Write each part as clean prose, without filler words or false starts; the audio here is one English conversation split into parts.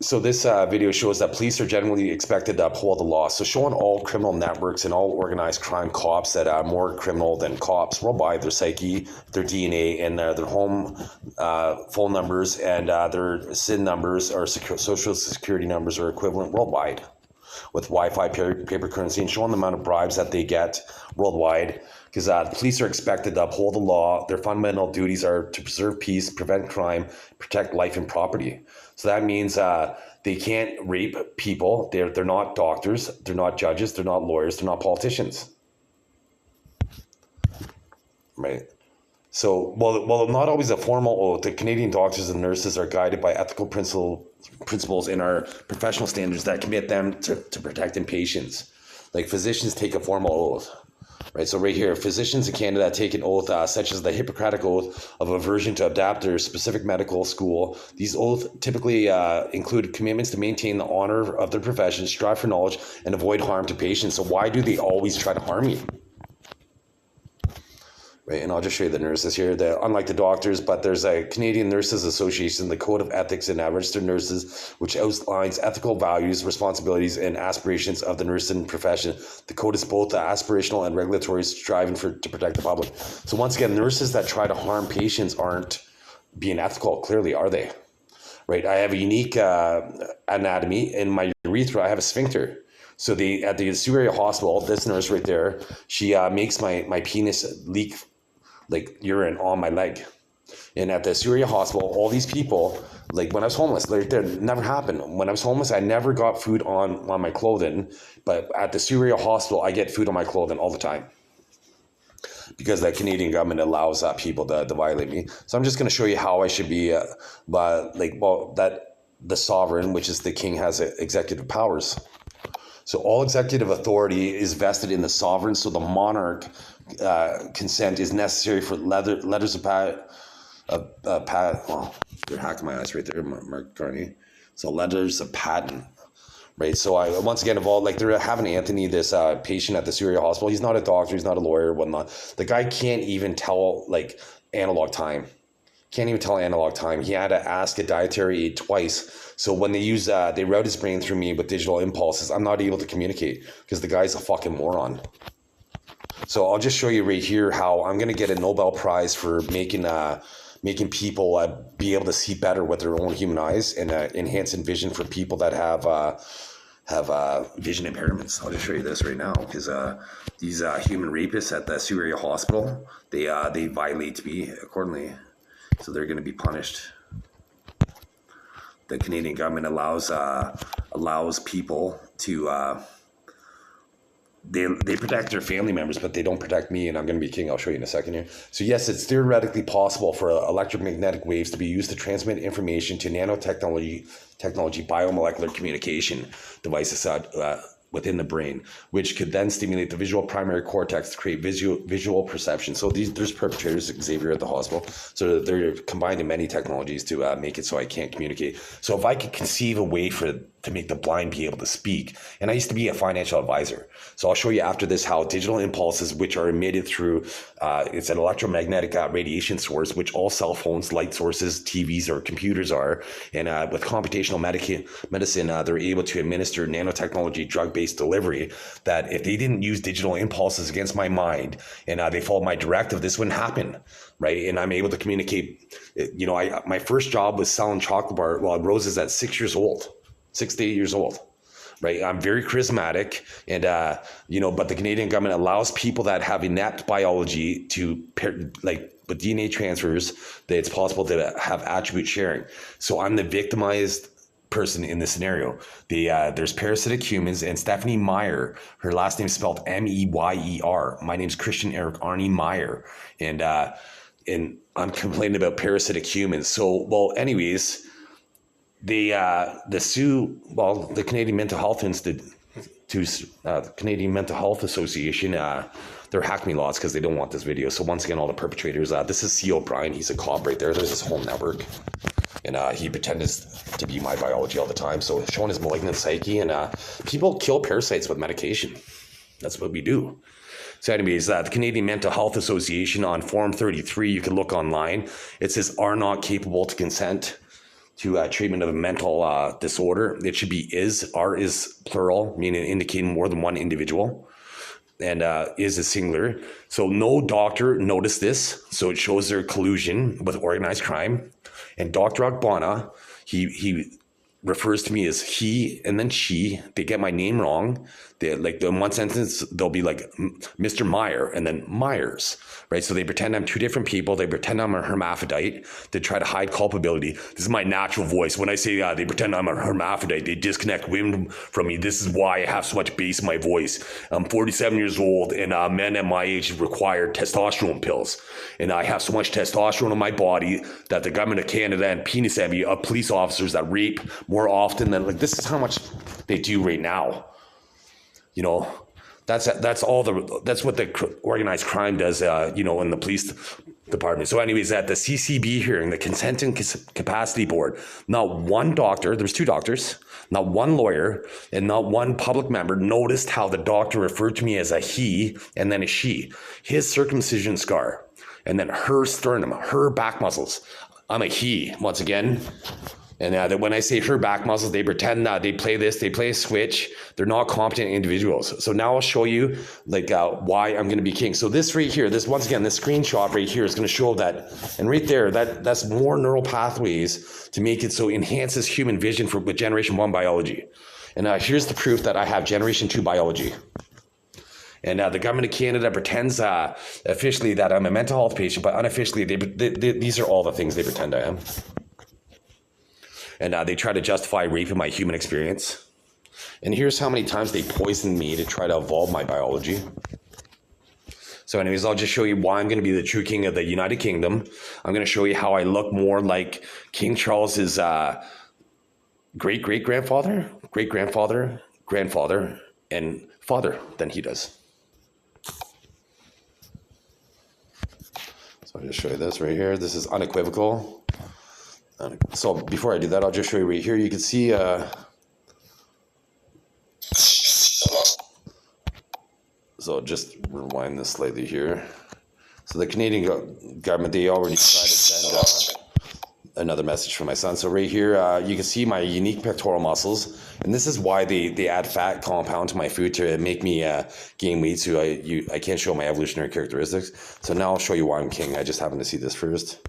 So this video shows that police are generally expected to uphold the law. So showing all criminal networks and all organized crime cops that are more criminal than cops worldwide, their psyche, their DNA, and their home phone numbers and their SIN numbers or social security numbers are equivalent worldwide, with Wi-Fi, paper currency, and showing the amount of bribes that they get worldwide. Because the police are expected to uphold the law. Their fundamental duties are to preserve peace, prevent crime, protect life and property. So that means they can't rape people. They're not doctors. They're not judges. They're not lawyers. They're not politicians. Right. So, well, not always a formal oath. The Canadian doctors and nurses are guided by ethical principles and our professional standards that commit them to protecting patients. Like physicians take a formal oath. Right, so right here, physicians in Canada take an oath such as the Hippocratic Oath of aversion to adapt their specific medical school. These oaths typically include commitments to maintain the honor of their profession, strive for knowledge, and avoid harm to patients. So why do they always try to harm you? Right, and I'll just show you the nurses here. Unlike the doctors, but there's a Canadian Nurses Association, the Code of Ethics and Registered Nurses, which outlines ethical values, responsibilities, and aspirations of the nursing profession. The code is both aspirational and regulatory, striving to protect the public. So once again, nurses that try to harm patients aren't being ethical, clearly, are they? Right, I have a unique anatomy. In my urethra, I have a sphincter. So at the Superior Hospital, this nurse right there, she makes my penis leak like urine on my leg. And at the Superior Hospital, all these people, like when I was homeless, like that never happened. When I was homeless, I never got food on my clothing, but at the Superior Hospital, I get food on my clothing all the time because the Canadian government allows people to violate me. So I'm just going to show you how I should be, that the sovereign, which is the king, has executive powers. So all executive authority is vested in the sovereign. So the monarch consent is necessary for letters of well, you're hacking my eyes right there, Mark Carney. So letters of patent, right? So I once again involved, like they're having Anthony, this patient at the Superior Hospital. He's not a doctor. He's not a lawyer, whatnot. The guy can't even tell like analog time. Can't even tell analog time. He had to ask a dietary aid twice. So when they use they route his brain through me with digital impulses, I'm not able to communicate because the guy's a fucking moron. So I'll just show you right here how I'm going to get a Nobel Prize for making people be able to see better with their own human eyes and enhancing vision for people that have vision impairments. I'll just show you this right now because these human rapists at the Superior Hospital, they violate me accordingly. So they're going to be punished. The Canadian government allows people to they protect their family members, but they don't protect me, and I'm going to be king. I'll show you in a second here. So yes, it's theoretically possible for electromagnetic waves to be used to transmit information to nanotechnology, biomolecular communication devices within the brain, which could then stimulate the visual primary cortex to create visual perception. So there's perpetrators, Xavier, at the hospital. So they're combining many technologies to make it so I can't communicate. So if I could conceive a way to make the blind be able to speak, and I used to be a financial advisor. So I'll show you after this how digital impulses, which are emitted through, it's an electromagnetic radiation source, which all cell phones, light sources, TVs, or computers are. And with computational medicine, they're able to administer nanotechnology drug-based delivery that if they didn't use digital impulses against my mind and they followed my directive, this wouldn't happen, right? And I'm able to communicate. You know, my first job was selling chocolate bar, roses at 6 years old. 6 to 8 years old, right? I'm very charismatic, and but the Canadian government allows people that have inept biology to with DNA transfers that it's possible to have attribute sharing. So I'm the victimized person in this scenario. There's parasitic humans, and Stephanie Meyer, her last name is spelled Meyer. My name's Christian Erik Arne Meyer, and I'm complaining about parasitic humans. So, anyways. The Canadian Mental Health Institute, the Canadian Mental Health Association, they're hacking me laws because they don't want this video. So once again, all the perpetrators, this is C. O'Brien. He's a cop right there. There's his whole network. And he pretended to be my biology all the time. So showing his malignant psyche, and people kill parasites with medication. That's what we do. So anyways, the Canadian Mental Health Association on Form 33, you can look online. It says are not capable to consent. treatment of a mental disorder. It should be is. R is plural, meaning indicating more than one individual. And is singular. So no doctor noticed this. So it shows their collusion with organized crime. And Dr. Akbana, he refers to me as he and then she. They get my name wrong. They, like in one sentence, they'll be like Mr. Meyer and then Myers, right? So they pretend I'm two different people. They pretend I'm a hermaphrodite to try to hide culpability. This is my natural voice. When I say they pretend I'm a hermaphrodite, they disconnect women from me. This is why I have so much bass in my voice. I'm 47 years old, and men at my age require testosterone pills. And I have so much testosterone in my body that the government of Canada and penis envy of police officers that rape more often than, like, this is how much they do right now. You know, that's what the organized crime does, in the police department. So anyways, at the CCB hearing, the Consent and Capacity Board, not one doctor, there's two doctors, not one lawyer, and not one public member noticed how the doctor referred to me as a he and then a she. His circumcision scar, and then her sternum, her back muscles. I'm a he, once again. And that when I say her back muscles, they pretend that they play a switch. They're not competent individuals. So now I'll show you why I'm going to be king. So this right here, this screenshot right here is going to show that, and right there, that's more neural pathways to make it so it enhances human vision with generation 1 biology. And here's the proof that I have generation 2 biology. And the government of Canada pretends officially that I'm a mental health patient, but unofficially, these are all the things they pretend I am. And they try to justify rape in my human experience. And here's how many times they poisoned me to try to evolve my biology. So anyways, I'll just show you why I'm going to be the true king of the United Kingdom. I'm going to show you how I look more like King Charles's great-great-grandfather, great-grandfather, grandfather, and father than he does. So I'll just show you this right here. This is unequivocal. So before I do that, I'll just show you right here. You can see so just rewind this slightly here. So the Canadian government, they already tried to send another message for my son. So right here, you can see my unique pectoral muscles. And this is why they add fat compound to my food to make me gain weight. So I can't show my evolutionary characteristics. So now I'll show you why I'm king. I just happen to see this first.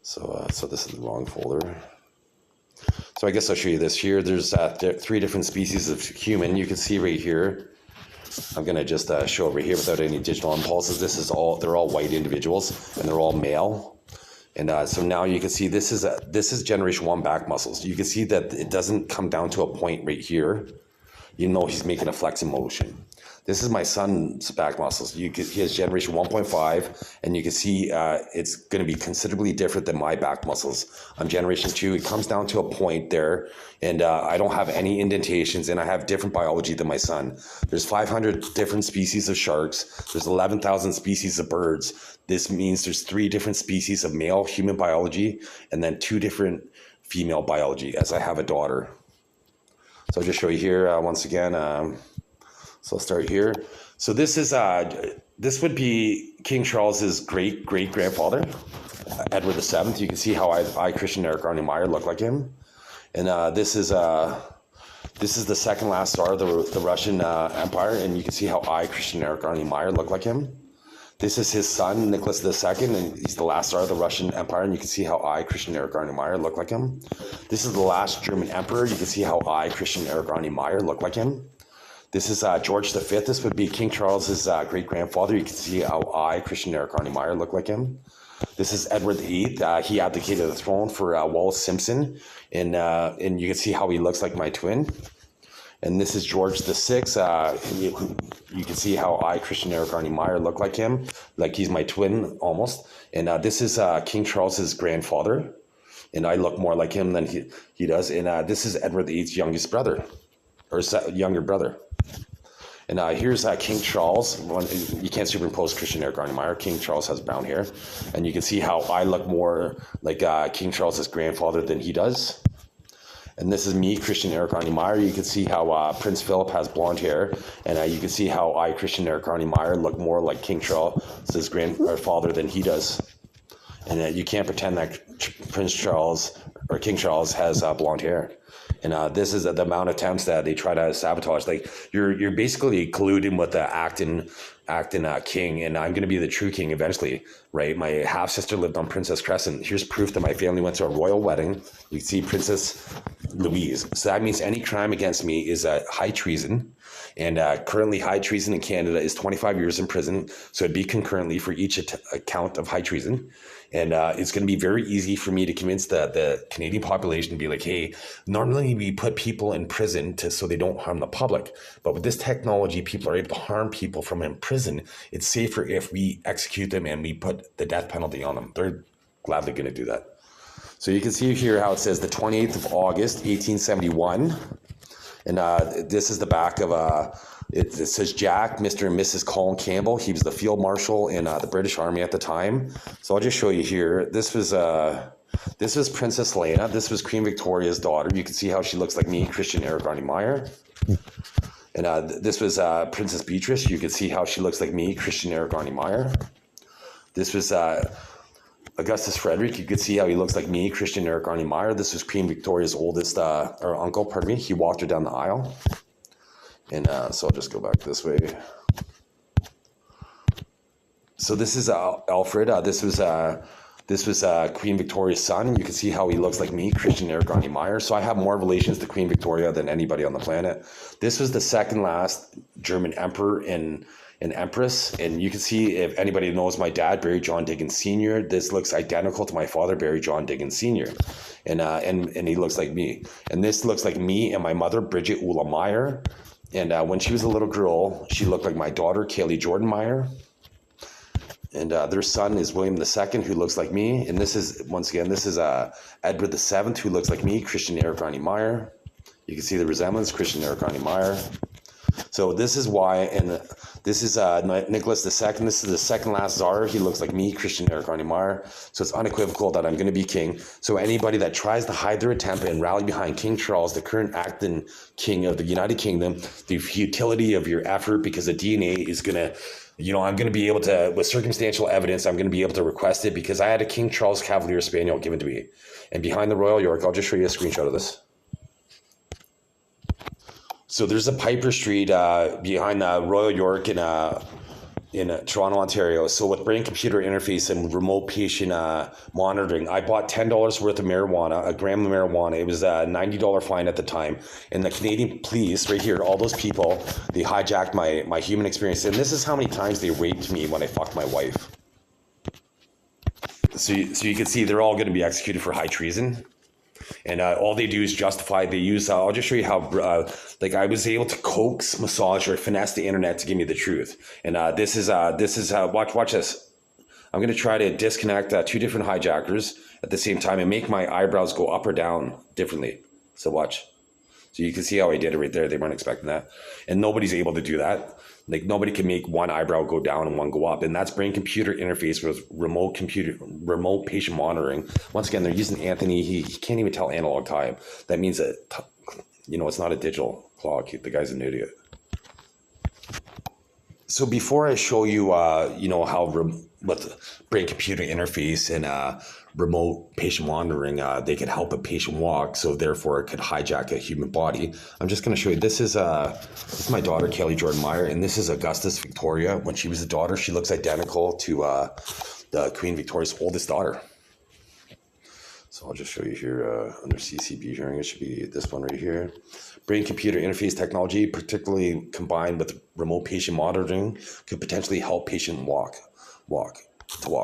So this is the wrong folder. So I guess I'll show you this here. There's 3 different species of human. You can see right here. I'm going to just show over here without any digital impulses. They're all white individuals, and they're all male. And so now you can see this is generation 1 back muscles. You can see that it doesn't come down to a point right here, even though he's making a flexing motion. This is my son's back muscles. He has generation 1.5, and you can see it's going to be considerably different than my back muscles. I'm generation 2. It comes down to a point there, and I don't have any indentations, and I have different biology than my son. There's 500 different species of sharks. There's 11,000 species of birds. This means there's 3 different species of male human biology, and then 2 different female biology, as I have a daughter. So I'll just show you here once again. So I'll start here. So this would be King Charles's great-great-grandfather, Edward VII. You can see how I Christian Erik Arne Meyer look like him. And this is the second last star of the Russian Empire, and you can see how I Christian Erik Arne Meyer look like him. This is his son, Nicholas II, and he's the last star of the Russian Empire, and you can see how I Christian Erik Arne Meyer look like him. This is the last German emperor. You can see how I Christian Erik Arne Meyer look like him. This is George V. This would be King Charles's great-grandfather. You can see how I, Christian Erik Arne Meyer, look like him. This is Edward VIII. He abdicated the throne for Wallace Simpson, and you can see how he looks like my twin. And this is George VI. You can see how I, Christian Erik Arne Meyer, look like him, like he's my twin almost. And this is King Charles's grandfather, and I look more like him than he does. And this is Edward VIII's youngest brother, or younger brother. And here's King Charles. You can't superimpose Christian Erik Arne Meyer. King Charles has brown hair. And you can see how I look more like King Charles's grandfather than he does. And this is me, Christian Erik Arne Meyer. You can see how Prince Philip has blonde hair. And you can see how I, Christian Erik Arne Meyer, look more like King Charles's grandfather than he does. And you can't pretend that Prince Charles or King Charles has blonde hair. And this is the amount of attempts that they try to sabotage. Like you're basically colluding with the acting king, and I'm going to be the true king eventually, right? My half sister lived on Princess Crescent. Here's proof that my family went to a royal wedding. You can see Princess Louise. So that means any crime against me is high treason. And currently high treason in Canada is 25 years in prison. So it'd be concurrently for each account of high treason. And it's going to be very easy for me to convince the Canadian population to be like, hey, normally we put people in prison so they don't harm the public. But with this technology, people are able to harm people from in prison. It's safer if we execute them and we put the death penalty on them. They're gladly going to do that. So you can see here how it says the 28th of August, 1871. And this is the back of it says Jack, Mr. and Mrs. Colin Campbell. He was the field marshal in the British Army at the time. So I'll just show you here. This was Princess Leia. This was Queen Victoria's daughter. You can see how she looks like me, Christian Erik Arne Meyer. And this was Princess Beatrice. You can see how she looks like me, Christian Erik Arne Meyer. This was Augustus Frederick. You could see how he looks like me, Christian Erik Arne Meyer. This was Queen Victoria's oldest, or uncle, pardon me. He walked her down the aisle. And so I'll just go back this way. So this is Alfred. This was Queen Victoria's son. And you can see how he looks like me, Christian Erik Arne Meyer. So I have more relations to Queen Victoria than anybody on the planet. This was the second last German emperor and empress. And you can see, if anybody knows my dad, Barry John Diggins Sr., this looks identical to my father, Barry John Diggins Sr. And he looks like me. And this looks like me and my mother, Bridget Ula Meyer. And when she was a little girl, she looked like my daughter, Kaylee Jordan Meyer. And their son is William II, who looks like me. And this is, once again, this is Edward VII, who looks like me, Christian Erik Arne Meyer. You can see the resemblance, Christian Erik Arne Meyer. So this is why, and this is Nicholas II. This is the second last czar. He looks like me, Christian Erik Arne Meyer. So it's unequivocal that I'm going to be king. So anybody that tries to hide their attempt and rally behind King Charles, the current acting king of the United Kingdom, the futility of your effort, because the DNA is going to, I'm going to be able to, with circumstantial evidence, I'm going to be able to request it, because I had a King Charles Cavalier Spaniel given to me. And behind the Royal York, I'll just show you a screenshot of this. So there's a Piper Street behind the Royal York in Toronto, Ontario. So with brain computer interface and remote patient monitoring, I bought $10 worth of marijuana, a gram of marijuana. It was a $90 fine at the time. And the Canadian police, right here, all those people, they hijacked my human experience. And this is how many times they raped me when I fucked my wife. So you can see they're all going to be executed for high treason. And all they do is justify, they use, I'll just show you how, I was able to coax, massage, or finesse the internet to give me the truth. And this is watch this. I'm going to try to disconnect two different hijackers at the same time and make my eyebrows go up or down differently. So watch. So you can see how I did it right there. They weren't expecting that. And nobody's able to do that. Like, nobody can make one eyebrow go down and one go up. And that's brain computer interface with remote patient monitoring. Once again, they're using Anthony. He can't even tell analog time. That means that, it's not a digital clock. The guy's an idiot. So before I show you, how with brain computer interface and remote patient monitoring, they could help a patient walk, so therefore it could hijack a human body. I'm just going to show you. This is my daughter, Kaylee Jordan Meyer, and this is Augustus Victoria. When she was a daughter, she looks identical to the Queen Victoria's oldest daughter. So I'll just show you here under CCB hearing. It should be this one right here. Brain computer interface technology, particularly combined with remote patient monitoring, could potentially help patient walk.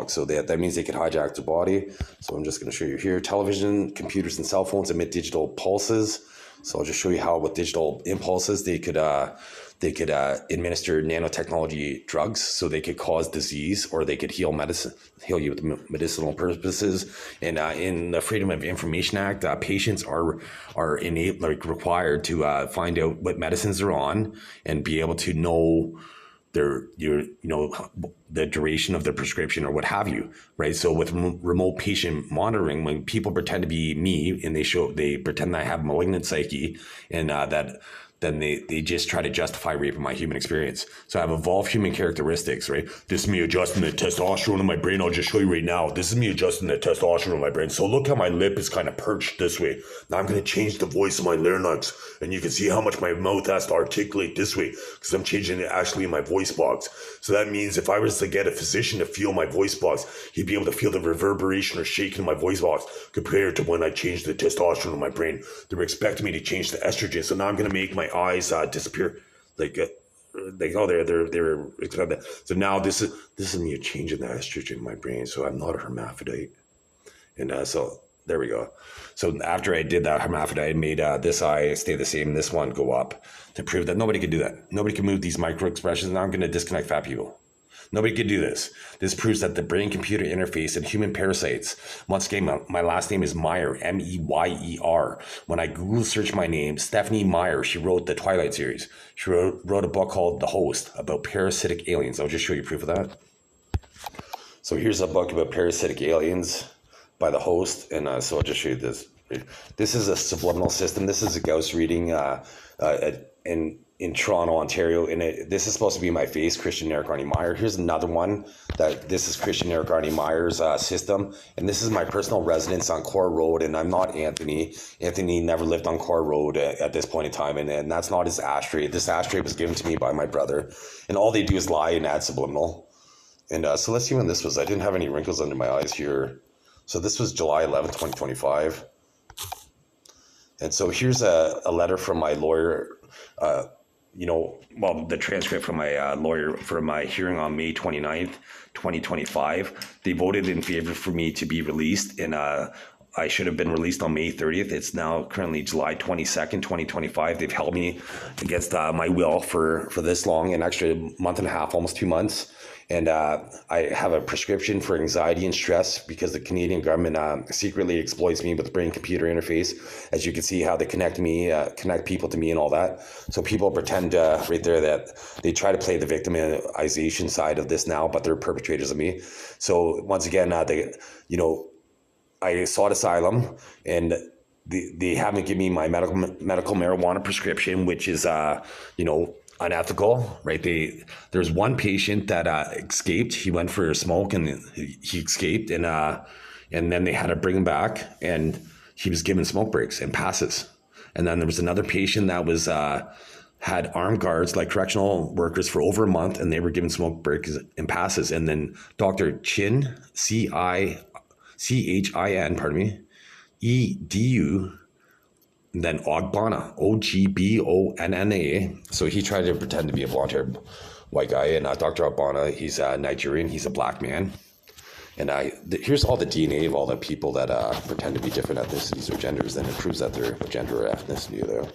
So that means they could hijack the body. So I'm just going to show you here. Television, computers, and cell phones emit digital pulses. So I'll just show you how with digital impulses they could administer nanotechnology drugs, so they could cause disease, or they could heal you with medicinal purposes. And in the Freedom of Information Act, patients are required to find out what medicines they're on and be able to know the duration of the prescription or what have you, right? So with remote patient monitoring, when people pretend to be me and they pretend that I have malignant psyche and that then they just try to justify rape in my human experience. So I have evolved human characteristics, right? This is me adjusting the testosterone in my brain. I'll just show you right now. This is me adjusting the testosterone in my brain. So look how my lip is kind of perched this way. Now I'm going to change the voice of my larynx, and you can see how much my mouth has to articulate this way because I'm changing it actually in my voice box. So that means if I was to get a physician to feel my voice box, he'd be able to feel the reverberation or shaking in my voice box compared to when I changed the testosterone in my brain. They were expecting me to change the estrogen. So now I'm going to make my eyes disappear, like oh, they're expecting that. So now this is me changing the estrogen in my brain. So I'm not a hermaphrodite, and so there we go. So after I did that hermaphrodite, I made this eye stay the same, this one go up to prove that nobody could do that. Nobody can move these micro expressions. Now I'm going to disconnect fat people. Nobody could do this. This proves that the brain-computer interface and human parasites. Once again, my last name is Meyer, M-E-Y-E-R. When I Google search my name, Stephanie Meyer, she wrote the Twilight series. She wrote a book called The Host about parasitic aliens. I'll just show you proof of that. So here's a book about parasitic aliens by The Host. And so I'll just show you this. This is a subliminal system. This is a ghost reading in Toronto, Ontario, and this is supposed to be my face, Christian Erik Arne Meyer. Here's another one that this is Christian Erik Arne Meyer's system, and this is my personal residence on Core Road, and I'm not Anthony. Anthony never lived on Core Road at this point in time, and that's not his ashtray. This ashtray was given to me by my brother, and all they do is lie and add subliminal. And so let's see when this was. I didn't have any wrinkles under my eyes here. So this was July 11th, 2025. And so here's a letter from my lawyer, the transcript from my lawyer for my hearing on May 29th, 2025. They voted in favor for me to be released, and I should have been released on May 30th. It's now currently July 22nd, 2025. They've held me against my will for this long, an extra month and a half, almost 2 months. And I have a prescription for anxiety and stress because the Canadian government secretly exploits me with the brain-computer interface. As you can see how they connect people to me and all that. So people pretend right there that they try to play the victimization side of this now, but they're perpetrators of me. So once again, I sought asylum, and they haven't given me my medical marijuana prescription, which is unethical, right? There's one patient that escaped. He went for a smoke and he escaped, and then they had to bring him back, and he was given smoke breaks and passes. And then there was another patient that was had armed guards like correctional workers for over a month, and they were given smoke breaks and passes. And then Dr. Chin, Chin, Edu. And then Ogbonna, Ogbonna. So he tried to pretend to be a blonde-haired white guy. And Dr. Ogbonna, he's Nigerian. He's a black man. And here's all the DNA of all the people that pretend to be different ethnicities or genders. Then it proves that they're a gender or ethnicity there.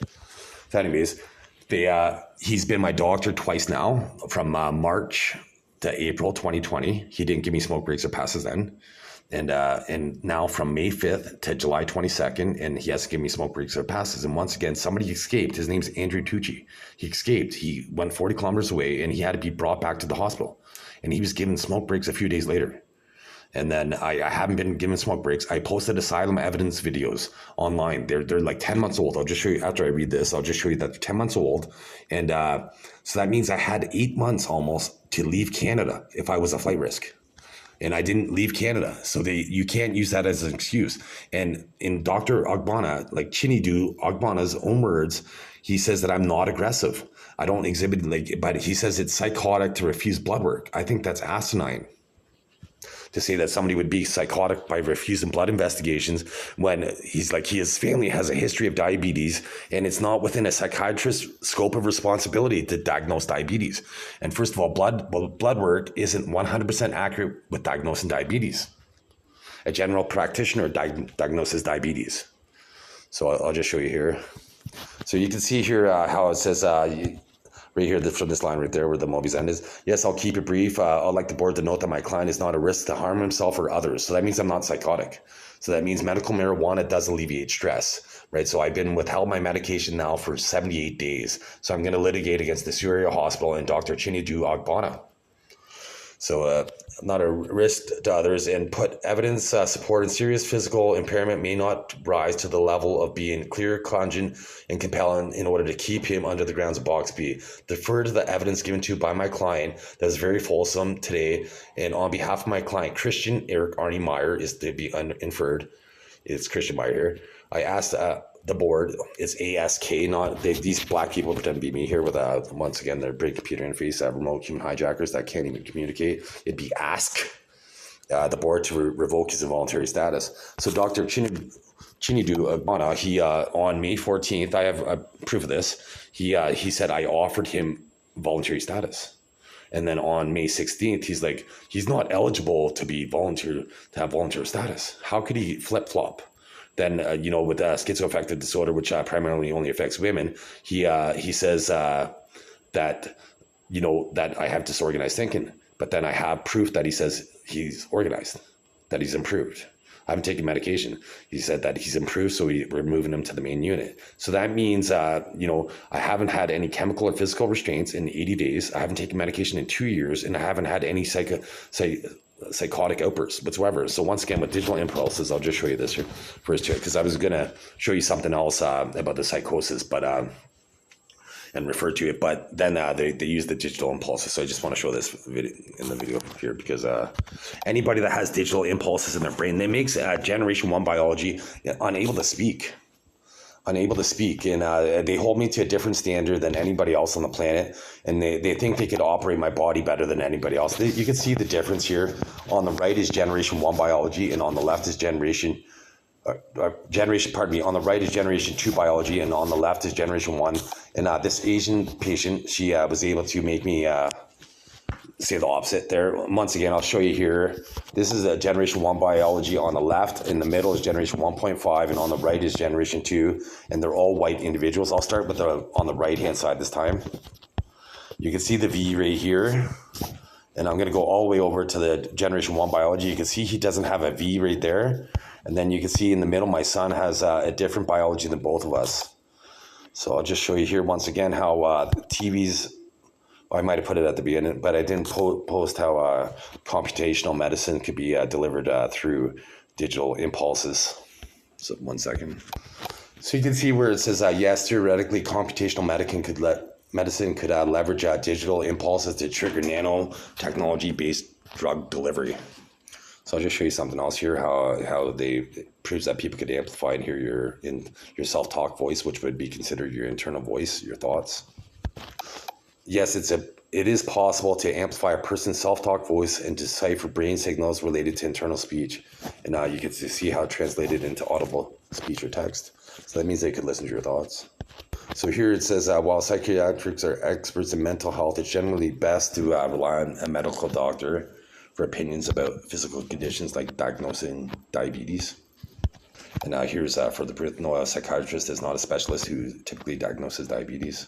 So anyways, he's been my doctor twice now, from March to April 2020. He didn't give me smoke breaks or passes then. And now from May 5th to July 22nd, and he has to give me smoke breaks or passes. And once again, somebody escaped. His name's Andrew Tucci. He escaped. He went 40 kilometers away, and he had to be brought back to the hospital. And he was given smoke breaks a few days later. And then I haven't been given smoke breaks. I posted asylum evidence videos online. They're like 10 months old. I'll just show you after I read this. I'll just show you that they're 10 months old. And so that means I had 8 months almost to leave Canada if I was a flight risk. And I didn't leave Canada. So you can't use that as an excuse. And in Dr. Ogbonna, like Chinidu Ogbonna's own words, he says that I'm not aggressive. I don't exhibit, but he says it's psychotic to refuse blood work. I think that's asinine to say that somebody would be psychotic by refusing blood investigations when his family has a history of diabetes, and it's not within a psychiatrist's scope of responsibility to diagnose diabetes. And first of all, blood work isn't 100% accurate with diagnosing diabetes. A general practitioner diagnoses diabetes. So I'll just show you here. So you can see here how it says, right here, from this line right there where the movie's end is. Yes, I'll keep it brief. I'd like the board to note that my client is not a risk to harm himself or others. So that means I'm not psychotic. So that means medical marijuana does alleviate stress, right? So I've been withheld my medication now for 78 days. So I'm going to litigate against the Surrey Hospital and Dr. Chinidu Ogbonna. So not a risk to others, and put evidence supporting serious physical impairment may not rise to the level of being clear, cogent, and compelling in order to keep him under the grounds of Box B. Defer to the evidence given to by my client that is very fulsome today, and on behalf of my client, Christian Erik Arne Meyer, is to be inferred. It's Christian Meyer here. I asked the board, it's ASK, not these black people pretend to be me here with once again their big computer interface, remote human hijackers that can't even communicate. It'd be ask the board to revoke his involuntary status. So Dr. Chinidu Agbana, he on May 14th, I have proof of this. He said I offered him voluntary status. And then on May 16th, he's like, he's not eligible to be to have voluntary status. How could he flip flop? Then, with schizoaffective disorder, which primarily only affects women, he says that, that I have disorganized thinking. But then I have proof that he says he's organized, that he's improved. I haven't taken medication. He said that he's improved, so we're moving him to the main unit. So that means, I haven't had any chemical or physical restraints in 80 days. I haven't taken medication in 2 years, and I haven't had any psychotic outbursts whatsoever. So once again, with digital impulses, I'll just show you this here first here, because I was going to show you something else about the psychosis, but and refer to it, but then they use the digital impulses. So I just want to show this in the video here, because anybody that has digital impulses in their brain, they makes generation 1 biology unable to speak, and they hold me to a different standard than anybody else on the planet, and they think they could operate my body better than anybody else. You can see the difference here. On the right is generation 1 biology, and on the left is generation, on the right is generation 2 biology, and on the left is generation 1. And this Asian patient, she was able to make me say the opposite there. Once again, I'll show you here. This is a generation 1 biology on the left. In the middle is generation 1.5, and on the right is generation 2. And they're all white individuals. I'll start with on the right-hand side this time. You can see the V right here. And I'm going to go all the way over to the generation 1 biology. You can see he doesn't have a V right there. And then you can see in the middle, my son has a different biology than both of us. So I'll just show you here once again how TV's, I might have put it at the beginning, but I didn't post how computational medicine could be delivered through digital impulses. So 1 second. So you can see where it says, yes, theoretically, computational medicine could leverage digital impulses to trigger nanotechnology-based drug delivery. So I'll just show you something else here, how it proves that people could amplify and hear your self-talk voice, which would be considered your internal voice, your thoughts. Yes, it is possible to amplify a person's self-talk voice and decipher brain signals related to internal speech. And you get to see how it translated into audible speech or text. So that means they could listen to your thoughts. So here it says, while psychiatrists are experts in mental health, it's generally best to rely on a medical doctor for opinions about physical conditions like diagnosing diabetes. And here's for the proof. No, a psychiatrist is not a specialist who typically diagnoses diabetes.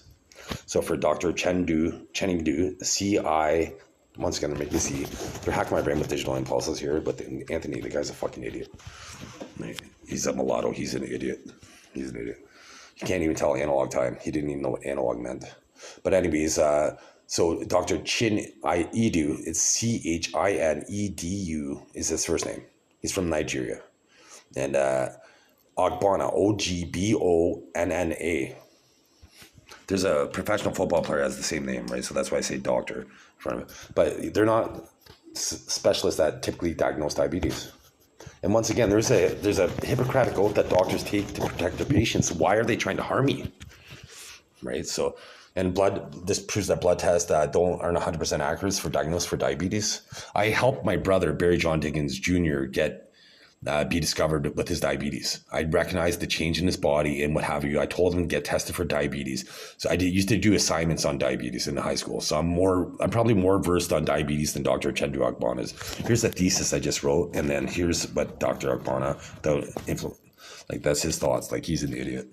So for Dr. Chinidu, C-I, once again, they're making C. They're hacking my brain with digital impulses here, but Anthony, the guy's a fucking idiot. He's a mulatto. He's an idiot. He can't even tell analog time. He didn't even know what analog meant. But anyways, so Dr. Chinidu, it's Chinedu is his first name. He's from Nigeria. And Ogbonna, Ogbonna. There's a professional football player that has the same name, right? So that's why I say doctor in front of it. But they're not specialists that typically diagnose diabetes. And once again, there's a Hippocratic oath that doctors take to protect their patients. Why are they trying to harm me? Right? So, and this proves that blood tests aren't 100% accurate for diagnosis for diabetes. I helped my brother, Barry John Diggins Jr., be discovered with his diabetes. I recognized the change in his body and what have you. I told him to get tested for diabetes. So I used to do assignments on diabetes in high school. So I'm probably more versed on diabetes than Dr. Chinidu Ogbonna is. Here's the thesis I just wrote, and then here's what Dr. Ogbonna, that's his thoughts. Like, he's an idiot.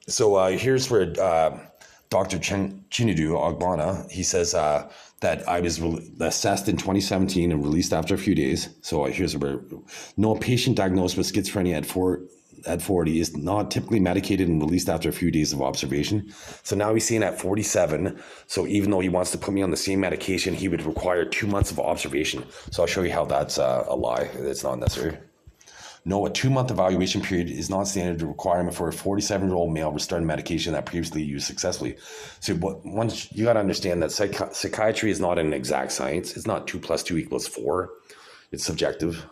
So here's where Dr. Chinidu Ogbonna, he says that I was assessed in 2017 and released after a few days. So here's where no patient diagnosed with schizophrenia at 4 at 40 is not typically medicated and released after a few days of observation. So now he's seeing at 47. So even though he wants to put me on the same medication, he would require 2 months of observation. So I'll show you how that's a lie. It's not necessary. No, a 2-month evaluation period is not standard requirement for a 47-year-old male restarting medication that previously used successfully. So once you got to understand that psychiatry is not an exact science. It's not 2 + 2 = 4. It's subjective.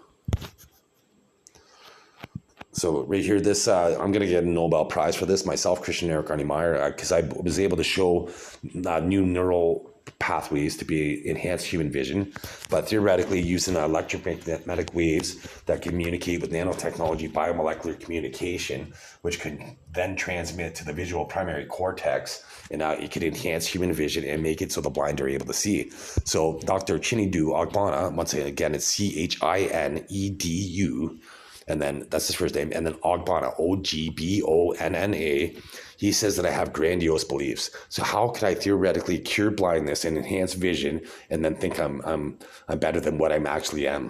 So right here, this I'm going to get a Nobel Prize for this myself, Christian Erik Arne Meyer, because I was able to show new neural pathways to be enhanced human vision, but theoretically using electromagnetic waves that communicate with nanotechnology, biomolecular communication, which can then transmit to the visual primary cortex, and it could enhance human vision and make it so the blind are able to see. So Dr. Chinedu Ogbonna, once again, it's Chinedu, and then that's his first name, and then Ogbonna, Ogbonna. He says that I have grandiose beliefs. So how could I theoretically cure blindness and enhance vision, and then think I'm better than what I actually am?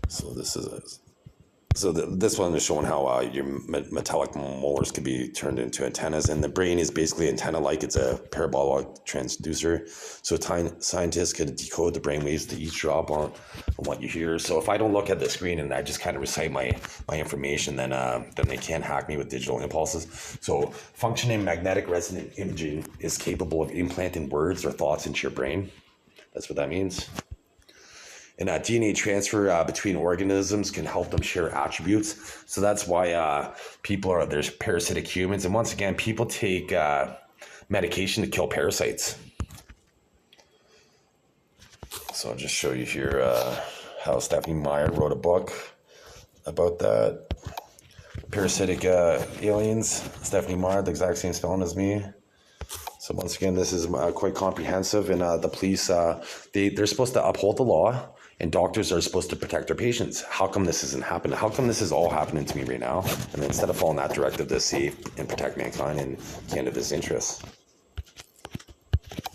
So this one is showing how your metallic molars could be turned into antennas, and the brain is basically antenna-like. It's a parabolic transducer. So scientists could decode the brain waves to eavesdrop on what you hear. So if I don't look at the screen and I just kind of recite my information, then they can't hack me with digital impulses. So functioning magnetic resonant imaging is capable of implanting words or thoughts into your brain. That's what that means. And DNA transfer between organisms can help them share attributes. So that's why there's parasitic humans. And once again, people take medication to kill parasites. So I'll just show you here how Stephanie Meyer wrote a book about that. Parasitic aliens. Stephanie Meyer, the exact same spelling as me. So once again, this is quite comprehensive. And the police, they're supposed to uphold the law. And doctors are supposed to protect their patients. How come this isn't happening? How come this is all happening to me right now? And instead of following that directive to save and protect mankind in Canada's interests.